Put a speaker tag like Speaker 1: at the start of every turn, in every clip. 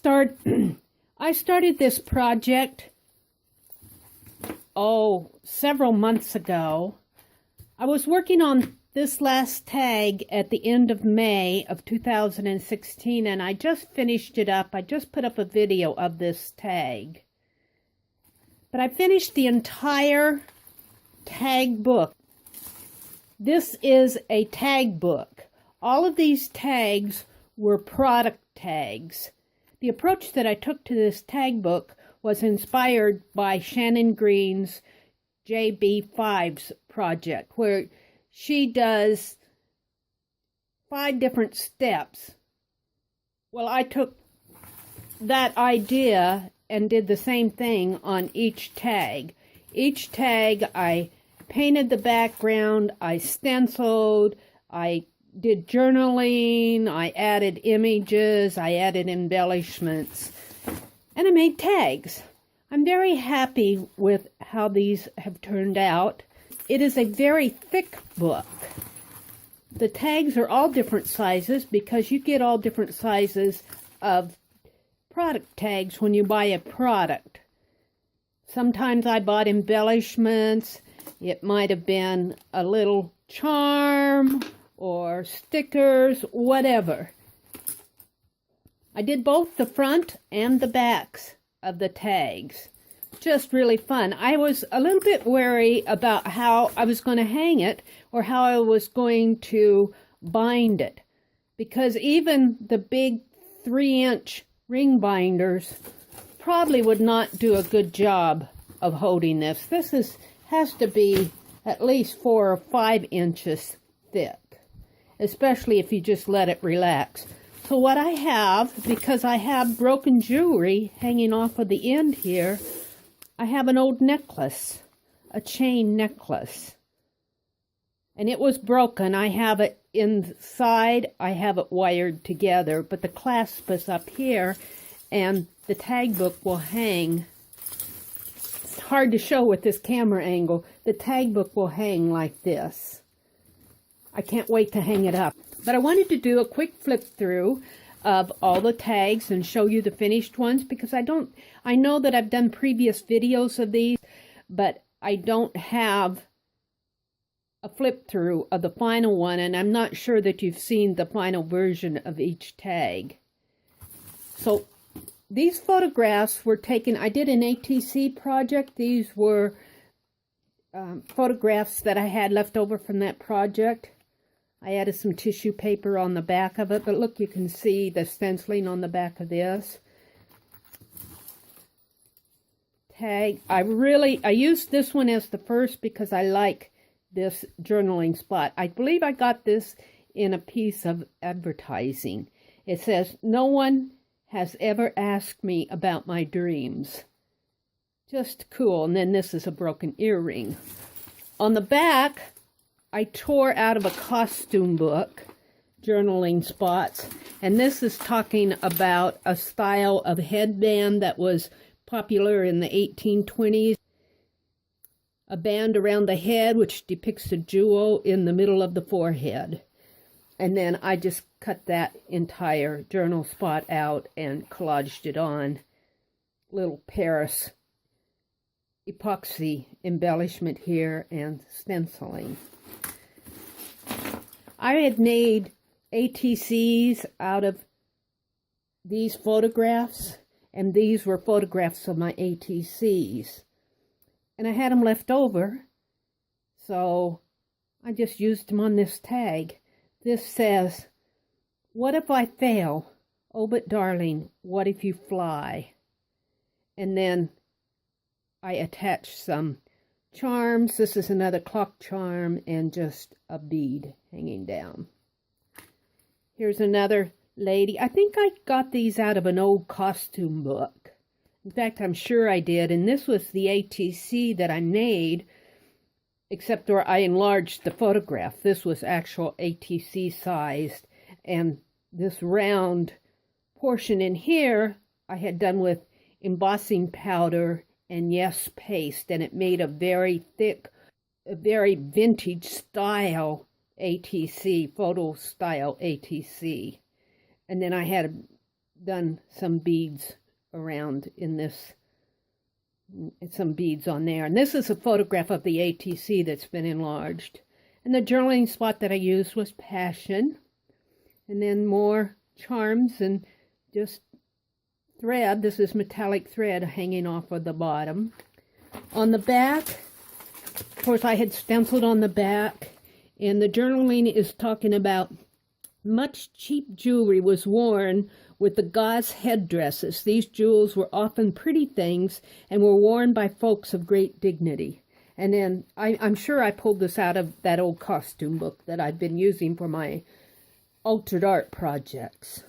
Speaker 1: I started this project, several months ago. I was working on this last tag at the end of May of 2016, and I just finished it up. I just put up a video of this tag. But I finished the entire tag book. This is a tag book. All of these tags were product tags. The approach that I took to this tag book was inspired by Shannon Green's JB5s project, where she does 5 different steps. Well, I took that idea and did the same thing on each tag. Each tag, I painted the background, I stenciled, I did journaling, I added images, I added embellishments, and I made tags. I'm very happy with how these have turned out. It is a very thick book. The tags are all different sizes because you get all different sizes of product tags when you buy a product. Sometimes I bought embellishments. It might have been a little charm or stickers, whatever. I did both the front and the backs of the tags. Just really fun. I was a little bit wary about how I was going to hang it or how I was going to bind it, because even the big 3-inch ring binders probably would not do a good job of holding this. This has to be at least 4 or 5 inches thick, especially if you just let it relax. So what I have, because I have broken jewelry hanging off of the end here, I have an old necklace, a chain necklace. And it was broken. I have it inside. I have it wired together, but the clasp is up here, and the tag book will hang. It's hard to show with this camera angle. The tag book will hang like this. I can't wait to hang it up. But I wanted to do a quick flip through of all the tags and show you the finished ones, because I know that I've done previous videos of these, but I don't have a flip through of the final one, and I'm not sure that you've seen the final version of each tag. So these photographs were taken, I did an ATC project. These were photographs that I had left over from that project. I added some tissue paper on the back of it, but look, you can see the stenciling on the back of this tag. I used this one as the first because I like this journaling spot. I believe I got this in a piece of advertising. It says, "No one has ever asked me about my dreams." Just cool. And then this is a broken earring. On the back, I tore out of a costume book, journaling spots, and this is talking about a style of headband that was popular in the 1820s. A band around the head, which depicts a jewel in the middle of the forehead. And then I just cut that entire journal spot out and collaged it on. Little Paris epoxy embellishment here and stenciling. I had made ATCs out of these photographs, and these were photographs of my ATCs. And I had them left over, so I just used them on this tag. This says, "What if I fail? Oh, but darling, what if you fly?" And then I attached some charms. This is another clock charm and just a bead hanging down. Here's another lady. I think I got these out of an old costume book. In fact, I'm sure I did. And this was the ATC that I made, except where I enlarged the photograph. This was actual ATC sized. And this round portion in here I had done with embossing powder and yes paste, and it made a very thick, a very vintage style ATC, photo style ATC. And then I had done some beads around in this, some beads on there. And this is a photograph of the ATC that's been enlarged. And the journaling spot that I used was Passion. And then more charms and just thread. This is metallic thread hanging off of the bottom. On the back, of course, I had stenciled on the back, and the journaling is talking about much cheap jewelry was worn with the gauze headdresses. These jewels were often pretty things and were worn by folks of great dignity. And then I'm sure I pulled this out of that old costume book that I've been using for my altered art projects.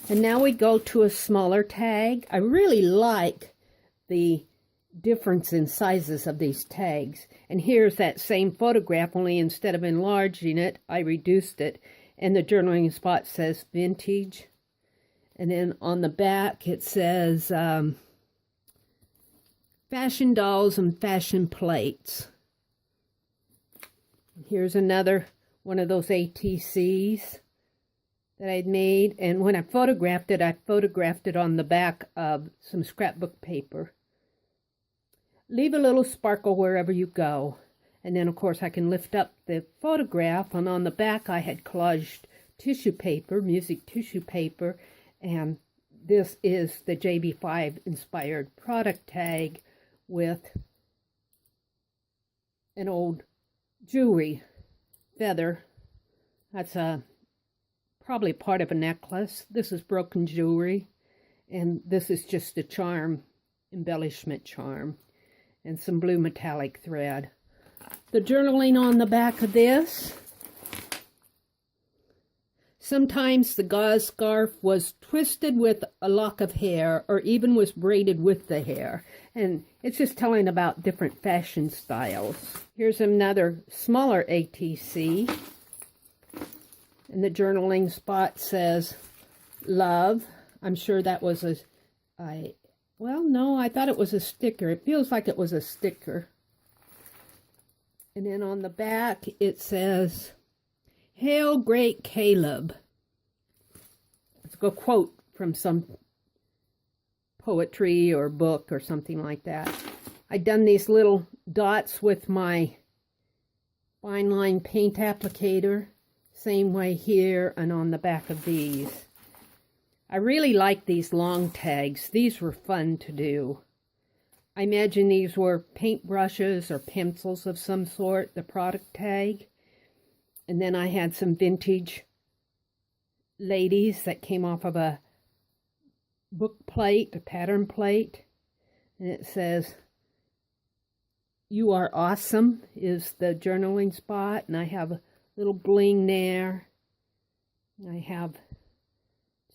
Speaker 1: And now we go to a smaller tag. I really like the difference in sizes of these tags. And here's that same photograph, only instead of enlarging it, I reduced it. And the journaling spot says vintage. And then on the back it says fashion dolls and fashion plates. Here's another one of those ATCs that I'd made. And when I photographed it on the back of some scrapbook paper. Leave a little sparkle wherever you go. And then, of course, I can lift up the photograph, and on the back I had collaged tissue paper, music tissue paper, and this is the JB5 inspired product tag with an old jewelry feather. That's probably part of a necklace. This is broken jewelry, and this is just a charm, embellishment charm, and some blue metallic thread. The journaling on the back of this. Sometimes the gauze scarf was twisted with a lock of hair or even was braided with the hair. And it's just telling about different fashion styles. Here's another smaller ATC. And the journaling spot says love. I'm sure that was well, no, I thought it was a sticker. It feels like it was a sticker. And then on the back, it says, Hail Great Caleb. It's a quote from some poetry or book or something like that. I've done these little dots with my fine line paint applicator. Same way here and on the back of these. I really like these long tags. These were fun to do. I imagine these were paint brushes or pencils of some sort, the product tag. And then I had some vintage ladies that came off of a book plate, a pattern plate. And it says, You Are Awesome is the journaling spot. And I have a little bling there. I have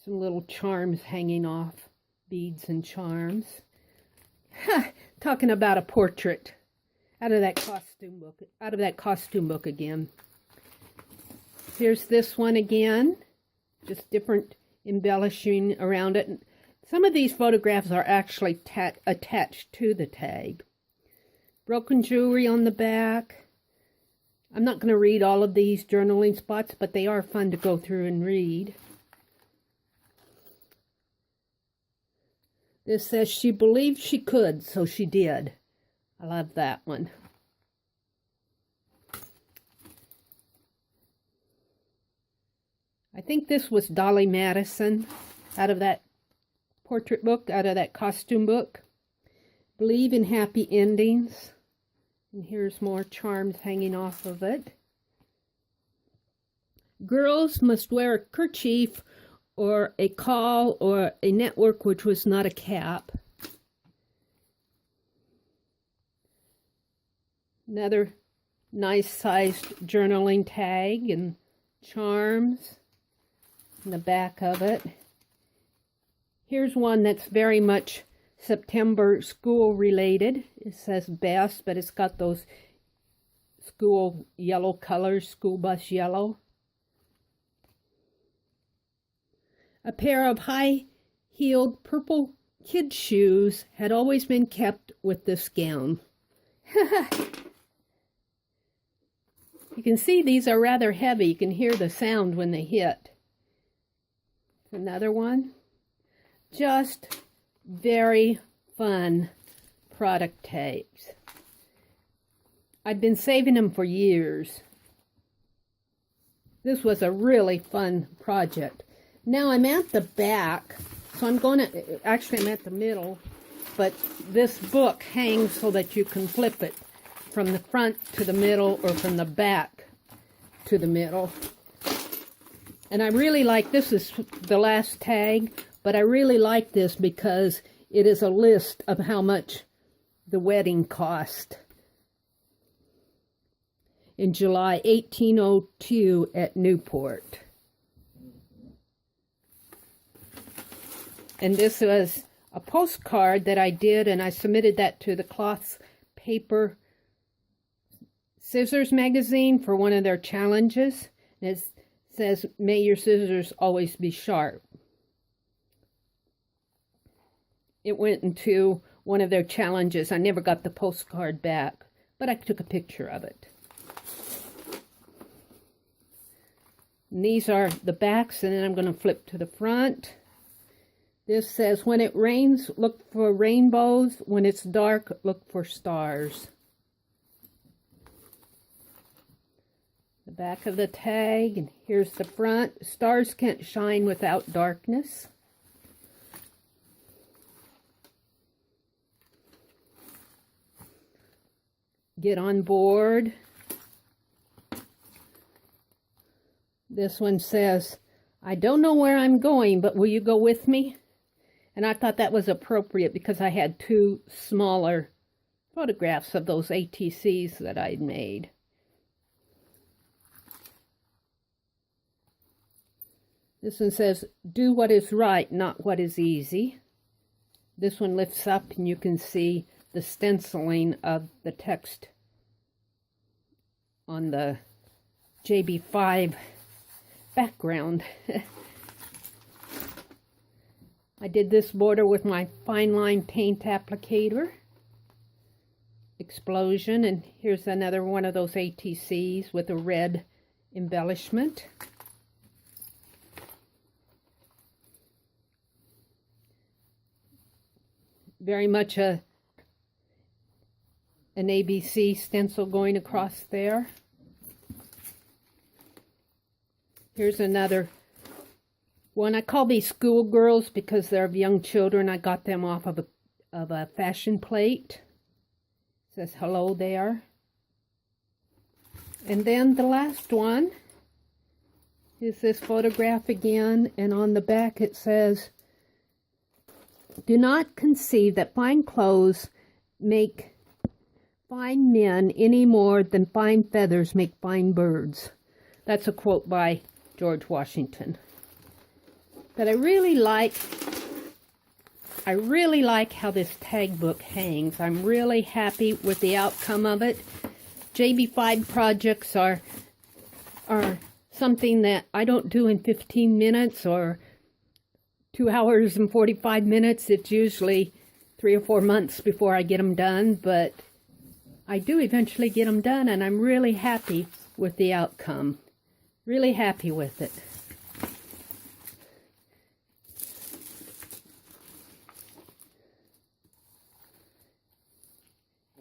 Speaker 1: some little charms hanging off, beads and charms. Talking about a portrait out of that costume book again. Here's this one again, just different embellishing around it. Some of these photographs are actually attached to the tag. Broken jewelry on the back. I'm not going to read all of these journaling spots, but they are fun to go through and read. This says, She believed she could, so she did. I love that one. I think this was Dolly Madison out of that portrait book, out of that costume book. Believe in happy endings. And here's more charms hanging off of it. Girls must wear a kerchief or a caul or a network which was not a cap. Another nice sized journaling tag and charms in the back of it. Here's one that's very much September school related. It says best, but it's got those school yellow colors, school bus yellow. A pair of high-heeled purple kid shoes had always been kept with this gown. You can see these are rather heavy. You can hear the sound when they hit. Another one. just very fun product tags. I've been saving them for years. This was a really fun project. Now I'm at the back, so I'm going to, actually I'm at the middle, but this book hangs so that you can flip it from the front to the middle or from the back to the middle. And I really like, this is the last tag, but I really like this because it is a list of how much the wedding cost in July 1802 at Newport. And this was a postcard that I did, and I submitted that to the Cloth Paper Scissors magazine for one of their challenges. And it says, "May your scissors always be sharp." It went into one of their challenges. I never got the postcard back, but I took a picture of it. And these are the backs, and then I'm going to flip to the front. This says, "When it rains, look for rainbows. When it's dark, look for stars." The back of the tag, and here's the front. "Stars can't shine without darkness." Get on board. This one says, "I don't know where I'm going, but will you go with me?" And I thought that was appropriate because I had two smaller photographs of those ATCs that I'd made. This one says, "Do what is right, not what is easy." This one lifts up and you can see the stenciling of the text on the JB5 background. I did this border with my fine line paint applicator. Explosion, and here's another one of those ATCs with a red embellishment. Very much an ABC stencil going across there. Here's another one. I call these schoolgirls because they're young children. I got them off of a fashion plate. It says hello there. And then the last one is this photograph again, and on the back it says, "Do not conceive that fine clothes make fine men any more than fine feathers make fine birds." That's a quote by George Washington. But I really like how this tag book hangs. I'm really happy with the outcome of it. JB5 projects are something that I don't do in 15 minutes or 2 hours and 45 minutes. It's usually 3 or 4 months before I get them done, but I do eventually get them done, and I'm really happy with the outcome. Really happy with it.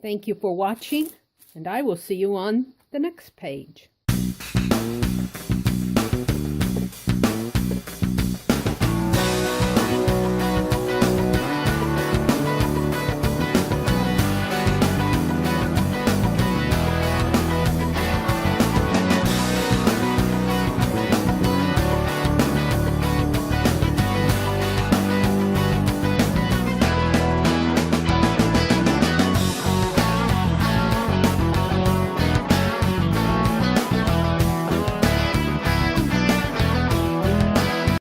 Speaker 1: Thank you for watching, and I will see you on the next page.